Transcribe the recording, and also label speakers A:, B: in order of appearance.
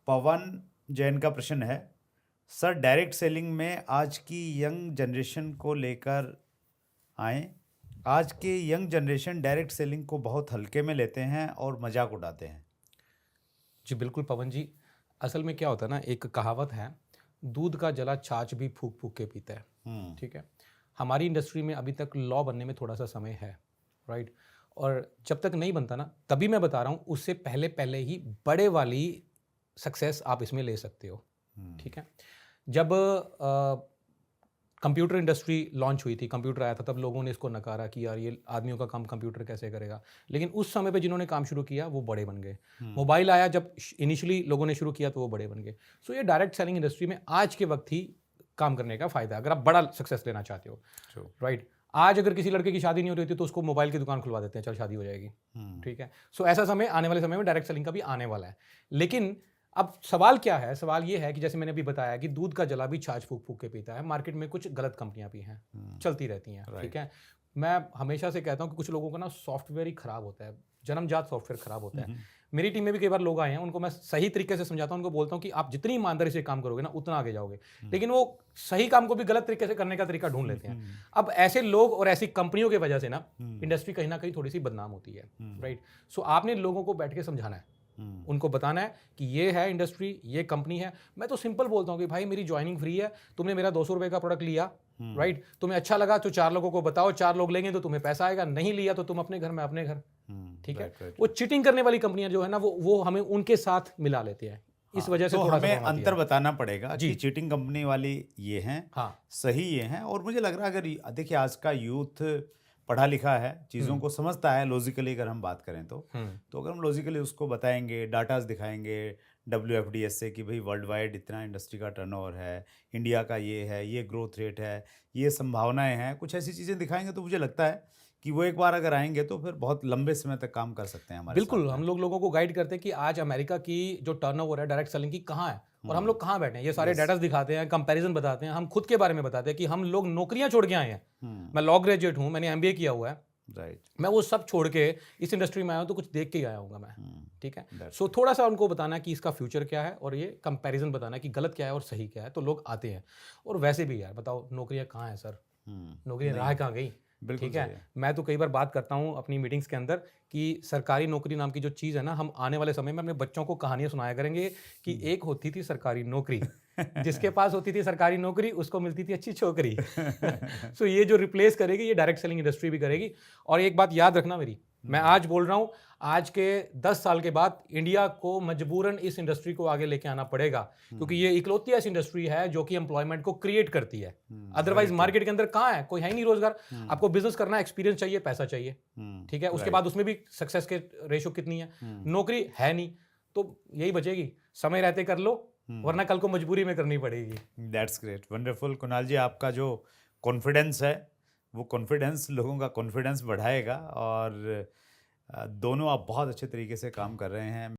A: पवन जैन का प्रश्न है, सर डायरेक्ट सेलिंग में आज की यंग जनरेशन को लेकर आए। आज के यंग जनरेशन डायरेक्ट सेलिंग को बहुत हल्के में लेते हैं और मजाक उड़ाते हैं।
B: जी बिल्कुल पवन जी, असल में क्या होता है ना, एक कहावत है, दूध का जला छाछ भी फूक फूक के पीता है। ठीक है, हमारी इंडस्ट्री में अभी तक लॉ बनने में थोड़ा सा समय है, राइट। और जब तक नहीं बनता ना, तभी मैं बता रहा हूँ, उससे पहले पहले ही बड़े वाली सक्सेस आप इसमें ले सकते हो। ठीक है, जब कंप्यूटर इंडस्ट्री लॉन्च हुई थी, कंप्यूटर आया था, तब लोगों ने इसको नकारा कि यार ये आदमियों का काम कंप्यूटर कैसे करेगा। लेकिन उस समय पे जिन्होंने काम शुरू किया वो बड़े बन गए। मोबाइल आया जब इनिशियली लोगों ने शुरू किया तो वो बड़े बन गए। सो ये डायरेक्ट सेलिंग इंडस्ट्री में आज के वक्त ही काम करने का फायदा है, अगर आप बड़ा सक्सेस लेना चाहते हो, राइट। आज अगर किसी लड़के की शादी नहीं हो रही थी तो उसको मोबाइल की दुकान खुलवा देते हैं, चल शादी हो जाएगी। ठीक है, सो ऐसा समय आने वाले समय में डायरेक्ट सेलिंग का भी आने वाला है। लेकिन अब सवाल क्या है, सवाल ये है कि जैसे मैंने अभी बताया कि दूध का जला भी छाछ फूक फूक के पीता है। मार्केट में कुछ गलत कंपनियां भी हैं, चलती रहती हैं। ठीक है, मैं हमेशा से कहता हूं कि कुछ लोगों का ना सॉफ्टवेयर ही खराब होता है, जन्मजात सॉफ्टवेयर खराब होता है। मेरी टीम में भी कई बार लोग आए हैं, उनको मैं सही तरीके से समझाता हूं, उनको बोलता हूं कि आप जितनी ईमानदारी से काम करोगे ना उतना आगे जाओगे। लेकिन वो सही काम को भी गलत तरीके से करने का तरीका ढूंढ लेते हैं। अब ऐसे लोग और ऐसी कंपनियों की वजह से ना इंडस्ट्री कहीं ना कहीं थोड़ी सी बदनाम होती है, राइट। सो आपने लोगों को बैठ के समझाना है, उनको बताना है कि ये है इंडस्ट्री, ये कंपनी है। मैं तो सिंपल बोलता हूँ कि भाई मेरी ज्वाइनिंग फ्री है, तुमने मेरा 200 रुपए का प्रोडक्ट लिया, राइट, तुम्हें अच्छा लगा तो 4 लोगों को बताओ, 4 लोग लेंगे तो तुम्हें पैसा आएगा, नहीं लिया तो तुम अपने घर में अपने घर। ठीक है, वो चीटिंग करने वाली कंपनियां जो है ना, वो हमें उनके साथ मिला लेते हैं। इस वजह से
A: तो
B: थोड़ा
A: हमें
B: सा
A: अंतर बताना पड़ेगा
B: जी।
A: कि चीटिंग कंपनी वाली ये हैं,
B: हाँ,
A: सही ये हैं। और मुझे लग रहा है अगर देखिए आज का यूथ पढ़ा लिखा है, चीज़ों को समझता है लॉजिकली, अगर हम बात करें तो अगर हम लॉजिकली उसको बताएंगे, डाटाज दिखाएंगे WFDS से कि भाई वर्ल्ड वाइड इतना इंडस्ट्री का टर्नओवर है, इंडिया का ये है, ये ग्रोथ रेट है, ये संभावनाएं हैं, कुछ ऐसी चीज़ें दिखाएंगे तो मुझे लगता है कि वो एक बार अगर आएंगे तो फिर बहुत लंबे समय तक काम कर सकते हैं हमारे साथ
B: बिल्कुल।
A: में।
B: हम लोगों को गाइड करते हैं कि आज अमेरिका की जो टर्नओवर है डायरेक्ट सेलिंग की कहाँ है और हम लोग कहाँ बैठे हैं। ये सारे डाटा दिखाते हैं, कंपैरिजन बताते हैं, हम खुद के बारे में बताते हैं कि हम लोग नौकरियां छोड़ के आए हैं। मैं लॉ ग्रेजुएट हूं, मैंने MBA किया हुआ है,
A: राइट।
B: मैं वो सब छोड़ के इस इंडस्ट्री में आया हूं तो कुछ देख के ही आया हूँ मैं। ठीक है, सो थोड़ा सा उनको बताना कि इसका फ्यूचर क्या है और ये कंपैरिजन बताना कि गलत क्या है और सही क्या है, तो लोग आते हैं। और वैसे भी यार बताओ, नौकरियां कहाँ हैं सर, नौकरियां राह कहाँ गई। ठीक है, मैं तो कई बार बात करता हूं अपनी मीटिंग्स के अंदर कि सरकारी नौकरी नाम की जो चीज़ है ना, हम आने वाले समय में अपने बच्चों को कहानियां सुनाया करेंगे कि एक होती थी सरकारी नौकरी, जिसके पास होती थी सरकारी नौकरी उसको मिलती थी अच्छी छोकरी। सो ये जो रिप्लेस करेगी ये डायरेक्ट सेलिंग इंडस्ट्री भी करेगी। और एक बात याद रखना मेरी, मैं आज बोल रहा हूं, आज के 10 साल के बाद इंडिया को मजबूरन इस इंडस्ट्री को आगे लेके आना पड़ेगा, क्योंकि ये इकलौती ऐसी इंडस्ट्री है जो कि एम्प्लॉयमेंट को क्रिएट करती है। अदरवाइज मार्केट के अंदर कहाँ है, कोई है ही नहीं रोजगार। आपको बिजनेस करना है, एक्सपीरियंस चाहिए, पैसा चाहिए। ठीक है, उसके बाद उसमें भी सक्सेस के रेशो कितनी है, नौकरी है नहीं, तो यही बचेगी, समय रहते कर लो, वरना कल को मजबूरी में करनी पड़ेगी।
A: That's great, wonderful. Kunal ji, आपका जो कॉन्फिडेंस है वो कॉन्फिडेंस लोगों का कॉन्फिडेंस बढ़ाएगा और दोनों आप बहुत अच्छे तरीके से काम कर रहे हैं।